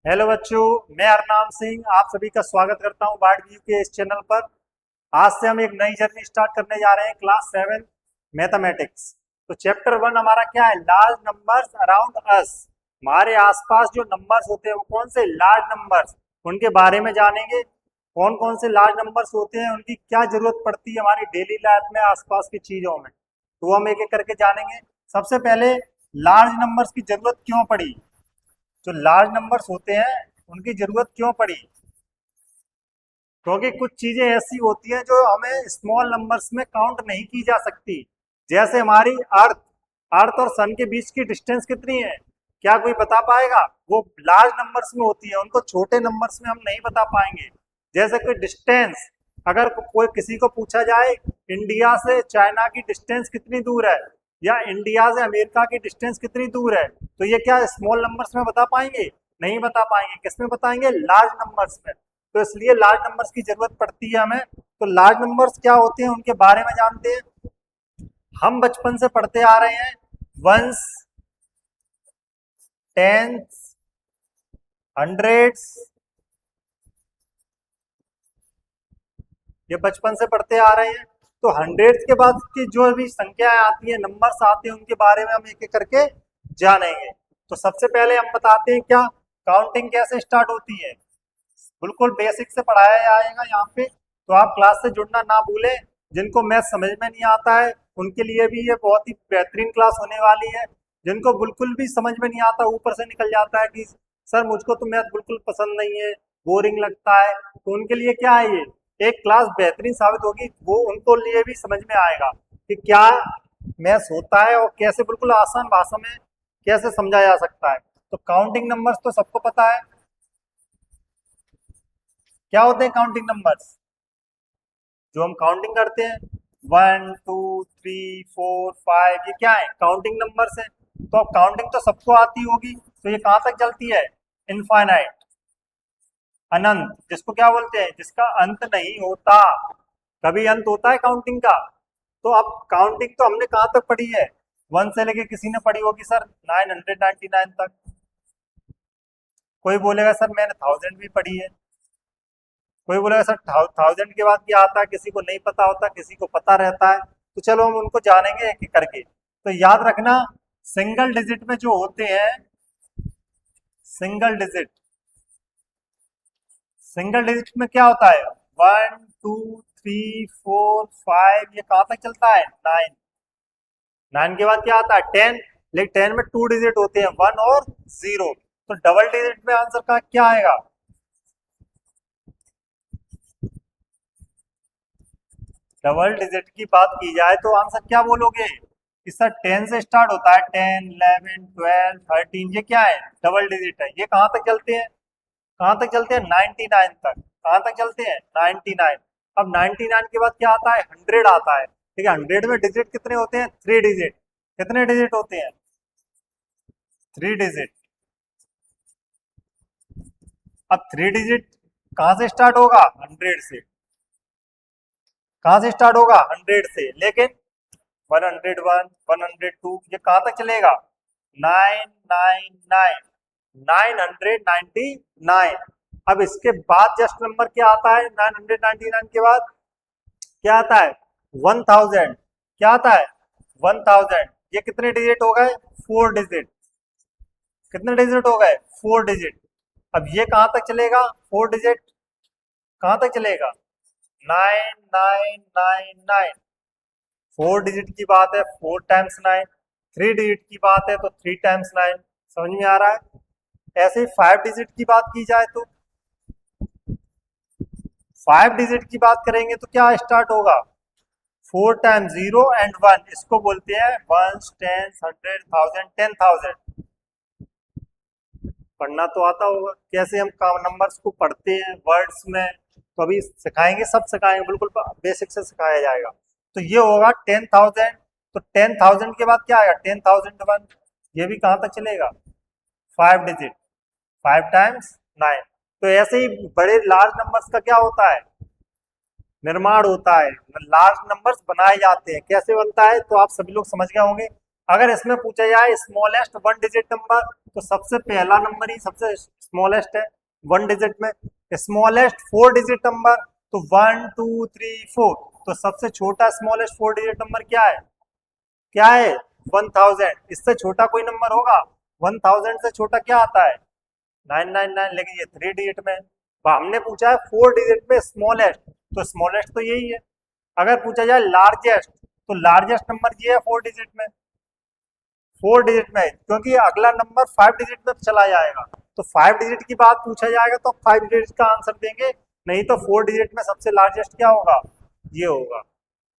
Hello बच्चों, मैं हरनाम सिंह आप सभी का स्वागत करता हूं बार्ड व्यू के इस चैनल पर। आज से हम एक नई जर्नी स्टार्ट करने जा रहे हैं, क्लास 7 मैथमेटिक्स। तो चैप्टर 1 हमारा क्या है? Large numbers around us. हमारे आसपास जो नंबर्स होते हैं वो कौन से? Large numbers. उनके बारे में जानेंगे, कौन कौन से लार्ज नंबर्स होते हैं, उनकी क्या जरूरत पड़ती है हमारी डेली लाइफ में, आसपास की चीजों में। तो हम एक एक करके जानेंगे। सबसे पहले, लार्ज नंबर्स की जरूरत क्यों पड़ी? जो लार्ज नंबर्स होते हैं उनकी जरूरत क्यों पड़ी? क्योंकि कुछ चीजें ऐसी होती हैं जो हमें स्मॉल नंबर्स में काउंट नहीं की जा सकती। जैसे हमारी अर्थ अर्थ और सन के बीच की डिस्टेंस कितनी है? क्या कोई बता पाएगा? वो लार्ज नंबर्स में होती है, उनको छोटे नंबर्स में हम नहीं बता पाएंगे। जैसे कोई डिस्टेंस, अगर कोई किसी को पूछा जाए इंडिया से चाइना की डिस्टेंस कितनी दूर है, या इंडिया से अमेरिका की डिस्टेंस कितनी दूर है, तो ये क्या स्मॉल नंबर्स में बता पाएंगे? नहीं बता पाएंगे। किस में बताएंगे? लार्ज नंबर्स में। तो इसलिए लार्ज नंबर्स की जरूरत पड़ती है हमें। तो लार्ज नंबर्स क्या होते हैं उनके बारे में जानते हैं। हम बचपन से पढ़ते आ रहे हैं, वंस, टेंस, हंड्रेड्स, ये बचपन से पढ़ते आ रहे हैं। तो हंड्रेड्स के बाद की जो भी संख्याएं आती है, नंबर्स आते हैं, उनके बारे में हम एक एक करके जानेंगे। तो सबसे पहले हम बताते हैं क्या काउंटिंग कैसे स्टार्ट होती है। बिल्कुल बेसिक से पढ़ाया जाएगा यहाँ पे, तो आप क्लास से जुड़ना ना भूलें। जिनको मैथ समझ में नहीं आता है उनके लिए भी ये बहुत ही बेहतरीन क्लास होने वाली है। जिनको बिल्कुल भी समझ में नहीं आता, ऊपर से निकल जाता है कि सर मुझको तो मैथ बिल्कुल पसंद नहीं है, बोरिंग लगता है, तो उनके लिए क्या है, ये एक क्लास बेहतरीन साबित होगी। वो उनको लिए भी समझ में आएगा कि क्या मैथ होता है और कैसे बिल्कुल आसान भाषा में कैसे समझा जा सकता है। तो काउंटिंग नंबर्स तो सबको पता है क्या होते हैं। काउंटिंग नंबर्स जो हम काउंटिंग करते हैं, 1 2 3 4 5, ये क्या है? काउंटिंग नंबर्स है। तो अब काउंटिंग तो सबको आती होगी, तो ये कहाँ तक चलती है? इनफाइनाइट, अनंत, जिसको क्या बोलते हैं? जिसका अंत नहीं होता। कभी अंत होता है काउंटिंग का? तो अब काउंटिंग तो हमने कहाँ तक पढ़ी है? 1 से लेके किसी ने पढ़ी होगी सर 999 तक। कोई बोलेगा सर मैंने 1000 भी पढ़ी है। कोई बोलेगा सर 1000 के बाद क्या आता है, किसी को नहीं पता होता, किसी को पता रहता है। तो चलो हम उनको जानेंगे एक एक करके। तो याद रखना, सिंगल डिजिट में जो होते हैं, सिंगल डिजिट, सिंगल डिजिट में क्या होता है? 1 2 3 4 5, ये कहाँ तक चलता है? 9। 9 के बाद क्या आता है? 10। लेकिन 10 में 2 डिजिट होते हैं, 1 और 0। तो डबल डिजिट में आंसर का क्या आएगा? डबल डिजिट की बात की जाए तो आंसर क्या बोलोगे कि सर 10 से स्टार्ट होता है, 10 11 12 13, ये क्या है? डबल डिजिट है। ये कहाँ तक चलते हैं? कहाँ तक चलते हैं? 99 तक। कहाँ तक चलते हैं? 99। अब 99 के बाद क्या आता है? 100 आता है। ठीक है, 100 में डिजिट कितने होते हैं? 3 डिजिट। कितने डिजिट होते हैं? 3 डिजिट। अब 3 डिजिट कहाँ से स्टार्ट होगा? 100 से। कहाँ से स्टार्ट होगा? 100 से। लेकिन 101 102 ये कहाँ तक चलेगा? 999, 999। अब इसके बाद जस्ट नंबर क्या आता है? 999 के बाद क्या आता है? 1000। क्या आता है? 1000। ये कितने डिजिट हो गए? 4 डिजिट। कितने डिजिट हो गए? 4 डिजिट। अब ये कहाँ तक चलेगा? 4 डिजिट कहाँ तक चलेगा? 9999। 4 डिजिट की बात है, 4 टाइम्स 9। 3 डिजिट की बात है तो 3 टाइम्स 9। समझ में आ रहा है? ऐसे ही 5 डिजिट की बात की जाए तो 5 डिजिट की बात करेंगे तो क्या स्टार्ट होगा? 4 टाइम्स 0 एंड 1, इसको बोलते हैं वंस, टेंस, 100, 1000, 10,000। पढ़ना तो आता होगा कैसे हम नंबर्स को पढ़ते हैं वर्ड्स में। तो अभी सिखाएंगे, सब सिखाएंगे, बिल्कुल बेसिक से सिखाया जाएगा। तो ये होगा 10,000। तो 10,000 के बाद क्या आएगा? 10,001। ये भी कहाँ तक चलेगा? 5 डिजिट। 5 टाइम्स 9। तो ऐसे ही बड़े लार्ज नंबर्स का क्या होता है? निर्माण होता है। लार्ज नंबर्स बनाए जाते हैं। कैसे बनता है तो आप सभी लोग समझ गए होंगे। अगर इसमें पूछा जाए स्मॉलेस्ट वन डिजिट नंबर, तो सबसे पहला नंबर ही सबसे स्मॉलेस्ट है वन डिजिट में। स्मॉलेस्ट फोर डिजिट नंबर, तो 1 2 3 4, तो सबसे छोटा स्मॉलेस्ट फोर डिजिट नंबर क्या है? क्या है? 1000। इससे छोटा कोई नंबर होगा? 1000 से छोटा क्या आता है? 999। लेकिन ये थ्री डिजिट में। हमने पूछा है फोर डिजिट में स्मॉलेस्ट, तो स्मॉलेस्ट तो यही है। अगर पूछा जाए लार्जेस्ट, तो लार्जेस्ट नंबर ये है फोर डिजिट में। फोर डिजिट में, क्योंकि अगला नंबर फाइव डिजिट में चला जाएगा, तो फाइव डिजिट की बात पूछा जाएगा तो फाइव डिजिट का आंसर देंगे, नहीं तो फोर डिजिट में सबसे लार्जेस्ट क्या होगा? ये होगा।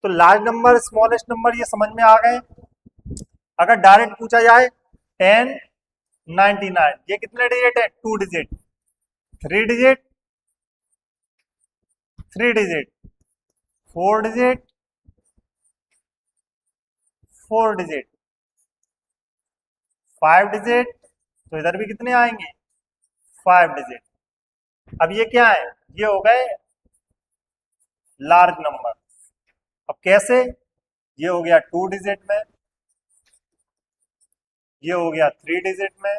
तो लार्ज नंबर स्मॉलेस्ट नंबर ये समझ में आ गए। अगर डायरेक्ट पूछा जाए 1099, ये कितने डिजिट है? Two digit, three digit, three digit, four digit, four digit, five digit, तो इधर भी कितने आएंगे? Five digit. अब ये क्या है? ये हो गए लार्ज नंबर। अब कैसे? ये हो गया टू डिजिट में, ये हो गया थ्री डिजिट में,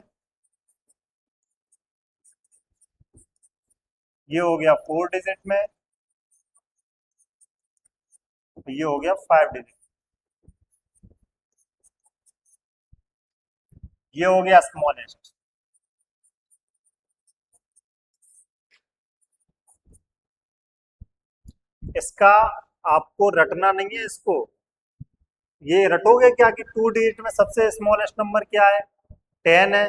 ये हो गया फोर डिजिट में, ये हो गया फाइव डिजिट, ये हो गया स्मॉलेस्ट। इसका आपको रटना नहीं है इसको, ये रटोगे क्या कि टू डिजिट में सबसे स्मॉलेस्ट नंबर क्या है? 10 है।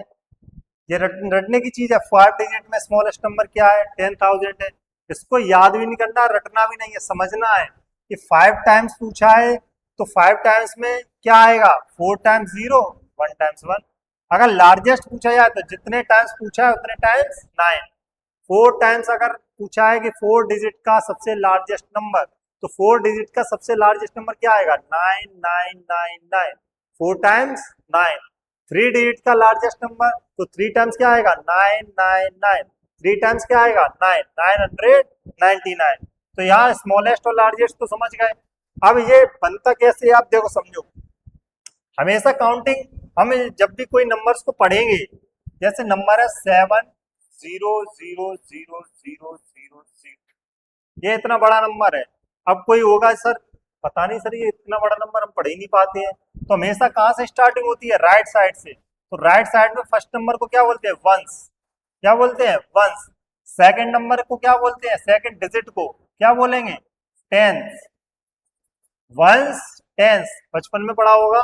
ये रटने की चीज है। फाइव डिजिट में स्मॉलेस्ट नंबर क्या है? 10,000 है। इसको याद भी नहीं करना, रटना भी नहीं है, समझना है कि फाइव टाइम्स पूछा है, तो फाइव टाइम्स में क्या आएगा? Four times zero, one times one. अगर लार्जेस्ट पूछा जाए तो जितने टाइम्स पूछा है उतने टाइम्स नाइन। फोर टाइम्स अगर पूछा है कि फोर डिजिट का सबसे लार्जेस्ट नंबर, तो फोर डिजिट का सबसे लार्जेस्ट नंबर क्या आएगा? 9999। Four times nine. Three digit का लार्जेस्ट नंबर, तो थ्री टाइम्स क्या आएगा? 999। थ्री टाइम्स क्या आएगा? 999। तो यहाँ स्मॉलेस्ट और लार्जेस्ट तो समझ गए। अब ये बनता कैसे है आप देखो, समझो। हमेशा काउंटिंग, हम जब भी कोई नंबर्स को पढ़ेंगे, जैसे नंबर है 7 0 0 0 0 0 0, ये इतना बड़ा नंबर है। अब कोई होगा सर, पता नहीं सर ये इतना बड़ा नंबर हम पढ़ ही नहीं पाते हैं, तो हमेशा कहाँ से स्टार्टिंग होती है? राइट साइड से। तो राइट साइड में फर्स्ट नंबर को क्या बोलते हैं? वंस। क्या बोलते हैं? वंस। सेकंड नंबर को क्या बोलते हैं? सेकंड डिजिट को क्या बोलेंगे? टेंस। वंस, टेंस बचपन में पढ़ा होगा,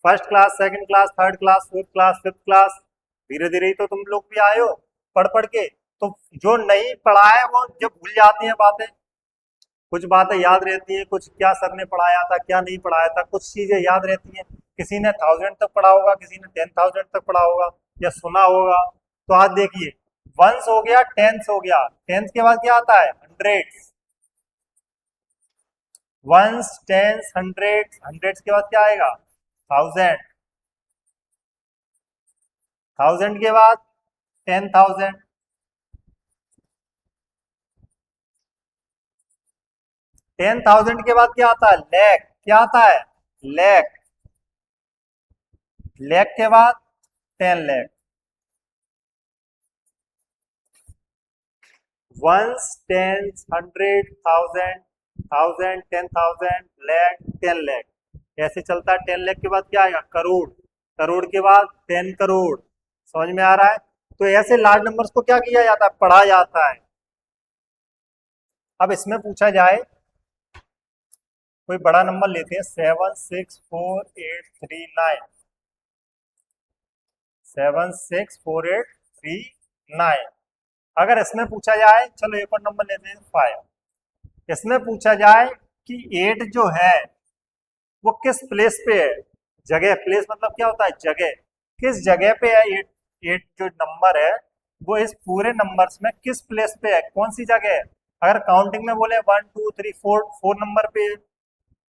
first class, second class, third class, fourth class, fifth class. धीरे धीरे ही तो तुम लोग भी आए हो पढ़ पढ़ के। तो जो नहीं पढ़ा है वो जब भूल जाती हैं बातें, कुछ बातें याद रहती हैं, कुछ क्या सर ने पढ़ाया था, क्या नहीं पढ़ाया था, कुछ चीजें याद रहती हैं। किसी ने 1000 तक पढ़ा होगा, किसी ने 10,000 तक पढ़ा होगा या सुना होगा। तो आज देखिए, वंस हो गया, टेंस हो गया, टेंस के बाद क्या आता है? Hundreds. Ones, tens, hundreds, hundreds के बाद क्या आएगा? थाउजेंड। थाउजेंड के बाद 10,000। 10,000 के बाद क्या आता है? लैख। क्या आता है? लैख। लैख के बाद 10 lakh. Ones, tens, hundred, thousand, thousand, 10,000, lakh, 10 lakh. ऐसे चलता है। 10 लाख के बाद क्या आएगा? करोड़। करोड़ के बाद 10 करोड़। समझ में आ रहा है? तो ऐसे लार्ज नंबर्स को क्या किया जाता है? पढ़ा जाता है। अब इसमें पूछा जाए, कोई बड़ा नंबर लेते हैं, 7 6 4 8 3 9। 7 6 4 8 3 9। अगर इसमें पूछा जाए, चलो एक और नंबर लेते हैं, 5। इसमें पूछा जाए कि 8 जो है वो किस प्लेस पे है? जगह, प्लेस मतलब क्या होता है? जगह। किस जगह पे है 8? 8 जो नंबर है वो इस पूरे नंबर्स में किस प्लेस पे है? कौन सी जगह है? अगर काउंटिंग में बोले 1 2 3 4, 4 नंबर पे है,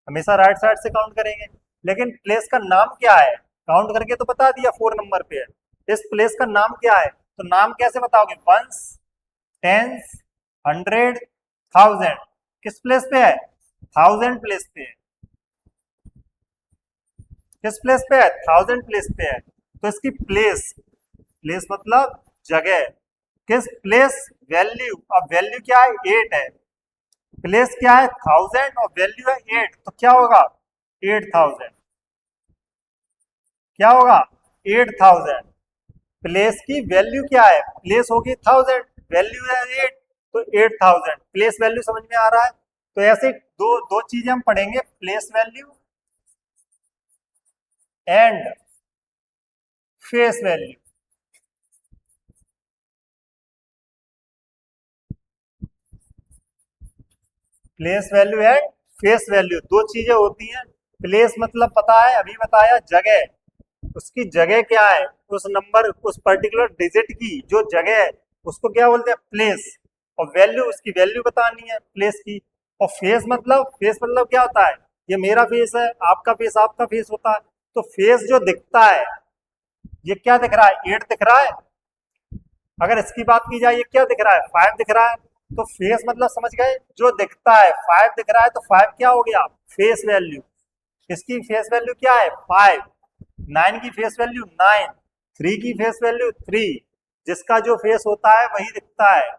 हमेशा राइट साइड से काउंट करेंगे। लेकिन प्लेस का नाम क्या है? काउंट करके तो बता दिया 4 नंबर पे है, इस प्लेस का नाम क्या है? तो नाम कैसे बताओगे? Ones, tens, hundred, thousand. किस प्लेस पे है? थाउजेंड प्लेस पे है। किस प्लेस पे है, 1000 प्लेस पे है, तो इसकी प्लेस, प्लेस मतलब जगह, किस प्लेस, वैल्यू, अब वैल्यू क्या है, 8 है, प्लेस क्या है 1000 और वैल्यू है 8, तो क्या होगा 8000, क्या होगा 8000, प्लेस की वैल्यू क्या है, प्लेस होगी 1000, वैल्यू है 8, तो 8000, प्लेस वैल्यू समझ में आ रहा है। तो ऐसे दो दो चीजें हम पढ़ेंगे, place value and face value. Place value and face value दो चीजें होती हैं। प्लेस मतलब पता है, अभी बताया, जगह, उसकी जगह क्या है, उस नंबर, उस पर्टिकुलर डिजिट की जो जगह है उसको क्या बोलते हैं, प्लेस, और वैल्यू, उसकी वैल्यू बतानी है प्लेस की। और फेस मतलब, फेस मतलब क्या होता है, ये मेरा फेस है, आपका फेस, आपका फेस होता है, तो फेस जो दिखता है, ये क्या दिख रहा है, 8 दिख रहा है, अगर इसकी बात की जाए ये क्या दिख रहा है, 5 दिख रहा है, तो फेस मतलब समझ गए, जो दिखता है 5 दिख रहा है, तो 5 क्या हो गया, फेस वैल्यू, इसकी फेस वैल्यू क्या है 5, 9 की फेस वैल्यू 9, 3 की फेस वैल्यू 3, जिसका जो फेस होता है वही दिखता है।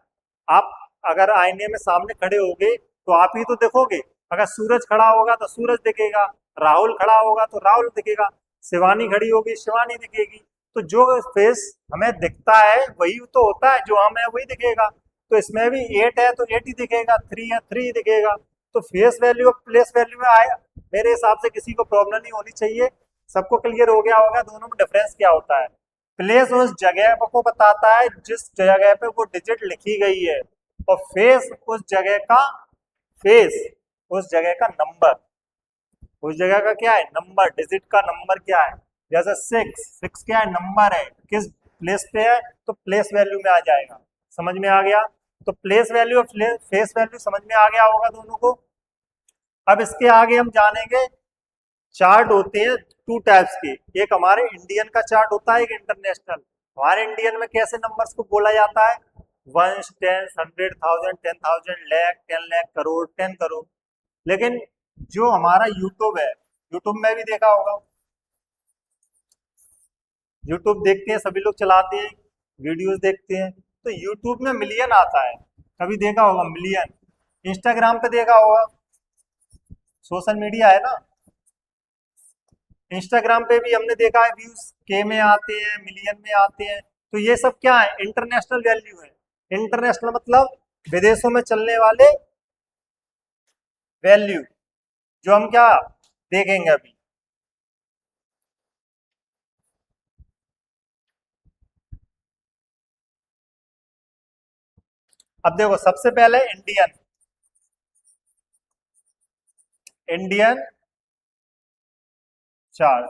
आप अगर आईने में सामने खड़े होगे तो आप ही तो देखोगे, अगर सूरज खड़ा होगा तो सूरज दिखेगा, राहुल खड़ा होगा तो राहुल दिखेगा, शिवानी खड़ी होगी शिवानी दिखेगी, तो जो फेस हमें दिखता है वही तो होता है, जो हमें वही दिखेगा। तो इसमें भी 8 है तो 8 ही दिखेगा, 3 है 3 ही दिखेगा। तो फेस वैल्यू और प्लेस वैल्यू में आए, मेरे हिसाब से किसी को प्रॉब्लम नहीं होनी चाहिए, सबको क्लियर हो गया होगा दोनों में डिफरेंस क्या होता है। प्लेस उस जगह को बताता है जिस जगह पे वो डिजिट लिखी गई है, और फेस उस जगह का, फेस उस जगह का नंबर, उस जगह का क्या है, नंबर, डिजिट का नंबर क्या है, जैसे 6, 6 क्या है, नंबर है, किस प्लेस पे है, तो प्लेस वैल्यू में आ जाएगा। समझ में आ गया, तो प्लेस वैल्यू और फेस वैल्यू समझ में आ गया होगा दोनों को। अब इसके आगे हम जानेंगे, चार्ट होते हैं टू टाइप्स के, एक हमारे इंडियन का चार्ट होता है, एक इंटरनेशनल। हमारे इंडियन में कैसे नंबर्स को बोला जाता है, 1, 10, 100, 1000, 10,000, लाख, 10 लाख, करोड़, 10 करोड़। लेकिन जो हमारा यूट्यूब है, यूट्यूब में भी देखा होगा, यूट्यूब देखते हैं सभी लोग, चलाते हैं, वीडियोस देखते हैं, तो यूट्यूब में मिलियन आता है, कभी देखा होगा मिलियन, इंस्टाग्राम पे देखा होगा, सोशल मीडिया है ना, इंस्टाग्राम पे भी हमने देखा है व्यूज के में आते हैं, मिलियन में आते हैं, तो ये सब क्या है, इंटरनेशनल वैल्यू है। इंटरनेशनल मतलब विदेशों में चलने वाले वैल्यू, जो हम क्या देखेंगे अभी। अब देखो सबसे पहले Indian, Indian chart,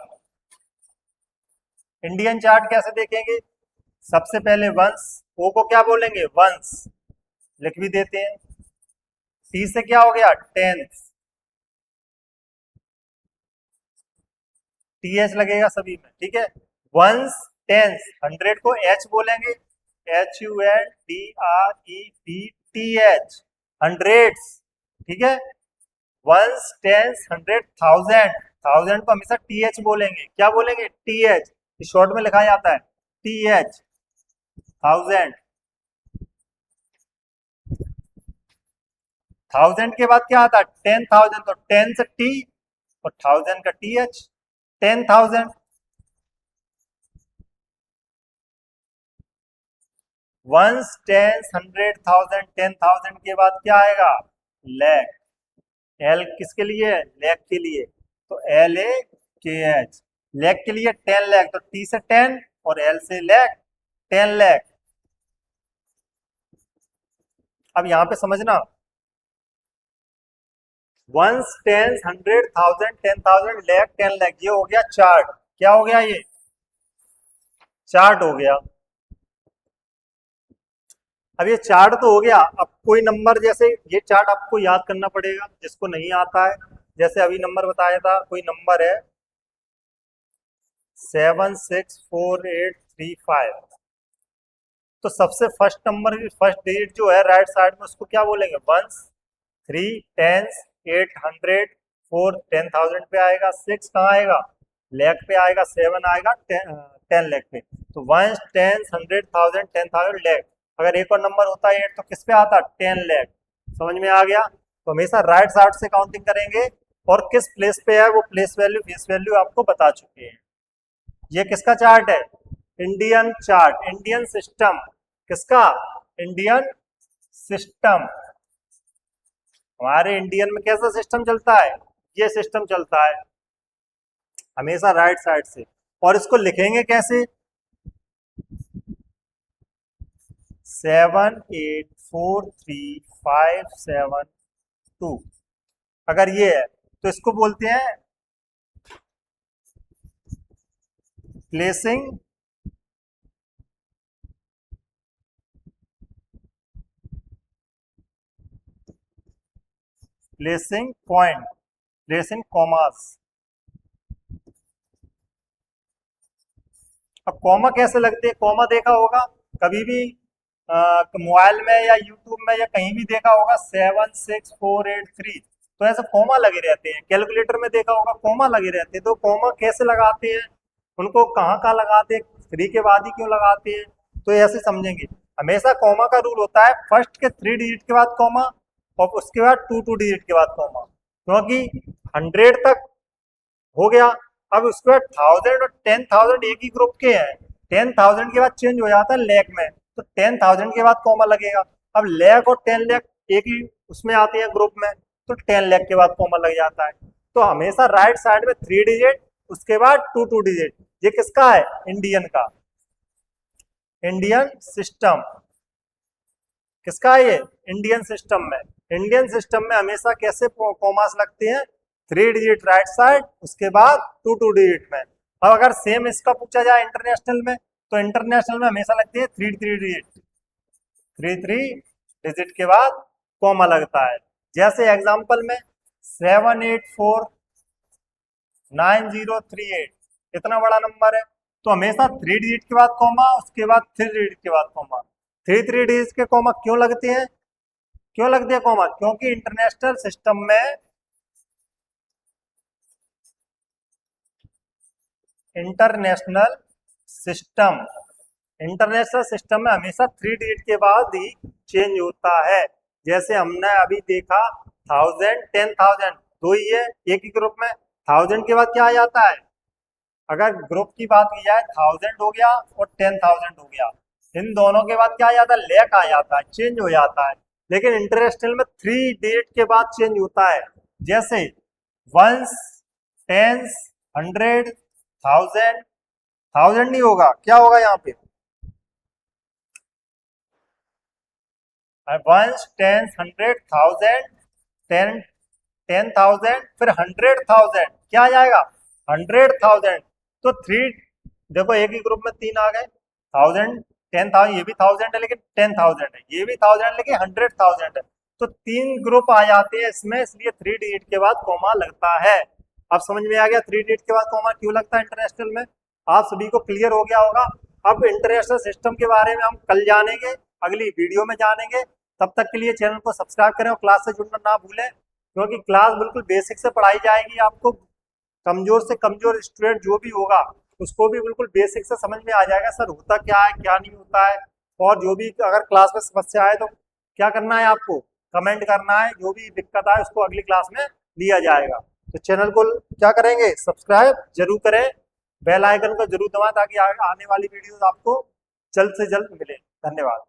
Indian chart कैसे देखेंगे, सबसे पहले वंश, ओ को क्या बोलेंगे, वंश, लिख भी देते हैं, टी से क्या हो गया, टेंथ, टी एच लगेगा सभी में, ठीक है, वंस, टेंस, 100 को एच बोलेंगे, HUNDRED, हंड्रेड्स, ठीक है, वंस, टेंस, 100, 1000, 1000 को हमेशा टी एच बोलेंगे, क्या बोलेंगे, टी एच, शॉर्ट में लिखा जाता है टी एच, 1000, 1000 के बाद क्या आता है 10,000, तो 10 से टी और 1000 का टी एच, 10,000, वंस, टेंस, 100, 1000, 10,000 के बाद क्या आएगा, लैख, एल किसके लिए है, लैख के लिए, तो LAKH, लैख के लिए 10 लाख, तो टी से 10 और एल से लैख, 10 लाख। अब यहां पे समझना, वंस, टेंस, 100, 1000, 10,000, लैख, 10 लाख, ये हो गया चार्ट, क्या हो गया, ये चार्ट हो गया। अब ये चार्ट तो हो गया, अब कोई नंबर, जैसे ये चार्ट आपको याद करना पड़ेगा जिसको नहीं आता है, जैसे अभी नंबर बताया था, कोई नंबर है 76485, तो सबसे फर्स्ट नंबर, फर्स्ट डिजिट जो है राइट साइड में, उसको क्या बोलेंगे, वंस, 3, टेंस, 8, 100, 4, 10,000 पे आएगा, 6 कहाँ आएगा, लाख पे आएगा, 7 आएगा 10 लाख पे। तो 1 10 100 1000 10,000 लाख। अगर एक और नंबर होता है 8 तो किस पे आता, 10 लाख। समझ में आ गया। तो हमेशा राइट साइड से काउंटिंग करेंगे, और किस प्लेस पे है वो प्लेस वैल्यू फेस वैल्यू आपको बता चुके हैं। ये किसका चार्ट है, इंडियन चार्ट, इंडियन सिस्टम। किसका, इंडियन सिस्टम। हमारे इंडियन में कैसा सिस्टम चलता है, ये सिस्टम चलता है हमेशा राइट साइड से। और इसको लिखेंगे कैसे, 7843572। अगर ये है तो इसको बोलते हैं placing placing point, placing commas. अब कॉमा कैसे लगते हैं, कॉमा देखा होगा कभी भी मोबाइल में या यूट्यूब में या कहीं भी देखा होगा 76483, तो ऐसे कॉमा लगे रहते हैं। कैलकुलेटर में देखा होगा कॉमा लगे रहते हैं। तो कॉमा कैसे लगाते हैं, उनको कहाँ कहाँ लगाते हैं, 3 के बाद ही क्यों लगाते हैं, तो ऐसे समझेंगे। हमेशा कॉमा का रूल होता है फर्स्ट के 3 डिजिट के बाद कॉमा, और उसके बाद 2 डिजिट के बाद कॉमा। क्योंकि 100 तक हो गया, अब उसके बाद 1000 और 10,000 एक ही ग्रुप के हैं। 10,000 के बाद चेंज हो जाता है लाख में, तो 10,000 के बाद कॉमा लगेगा। अब लाख और 10 लाख एक ही उसमें आते हैं ग्रुप में, तो 10 लाख के बाद कॉमा लग जाता है। तो हमेशा राइट साइड में 3 डिजिट, उसके बाद 2 डिजिट। ये किसका है, इंडियन का, इंडियन सिस्टम। किसका है ये, इंडियन सिस्टम में। इंडियन सिस्टम में हमेशा कैसे कॉमास लगते हैं, 3 डिजिट राइट साइड, उसके बाद 2 डिजिट में। अब अगर सेम इसका पूछा जाए इंटरनेशनल में, तो इंटरनेशनल में हमेशा लगती है 3 डिजिट, 3 के बाद कॉमा लगता है। जैसे एग्जांपल में 7849038, इतना बड़ा नंबर है, तो हमेशा 3 डिजिट के बाद कॉमा, उसके बाद 3 डिजिट के बाद कॉमा। 3 डिजिट के कॉमा क्यों लगते हैं, क्यों लगते हैं कॉमा, क्योंकि इंटरनेशनल सिस्टम में इंटरनेशनल सिस्टम में हमेशा 3 डिजिट के बाद ही चेंज होता है। जैसे हमने अभी देखा 1000 10,000 दो ही है एक ही ग्रुप में, 1000 के बाद क्या आ जाता है, अगर ग्रुप की बात की जाए 1000 हो गया और 10,000 हो गया, इन दोनों के बाद क्या आ जाता है, लेक आ जाता है, चेंज हो जाता है। लेकिन इंटरनेशनल में 3 डिजिट के बाद चेंज होता है। जैसे वंस, टेंस, 100, 1000, 1000 नहीं होगा, क्या होगा यहाँ पे, वंस, टेंस, 100, 1000, 10,000, फिर 100,000, क्या आ जाएगा, 100,000। तो 3, देखो एक ही ग्रुप में 3 आ गए, 1000, 10,000, ये भी 1000 है लेकिन 10,000 है, ये भी 1000 लेकिन 100,000 है। तो 3 ग्रुप आ जाते हैं इसमें, इसलिए 3 डिजिट के बाद कॉमा लगता है। अब समझ में आ गया 3 डिजिट के बाद कॉमा क्यों लगता है इंटरनेशनल में, आप सभी को क्लियर हो गया होगा। अब इंटरनेशनल सिस्टम के बारे में हम कल जानेंगे, अगली वीडियो में जानेंगे। तब तक के लिए चैनल को सब्सक्राइब करें और क्लास से जुड़ना ना भूलें, क्योंकि क्लास बिल्कुल बेसिक से पढ़ाई जाएगी। आपको कमजोर से कमजोर स्टूडेंट जो भी होगा उसको भी बिल्कुल बेसिक से समझ में आ जाएगा सर होता क्या है क्या नहीं होता है। और जो भी अगर क्लास में समस्या आए तो क्या करना है, आपको कमेंट करना है, जो भी दिक्कत आए उसको अगली क्लास में लिया जाएगा। तो चैनल को क्या करेंगे, सब्सक्राइब जरूर करें, बेल आइकन को जरूर दबाएं ताकि आने वाली वीडियोस आपको जल्द से जल्द मिले। धन्यवाद।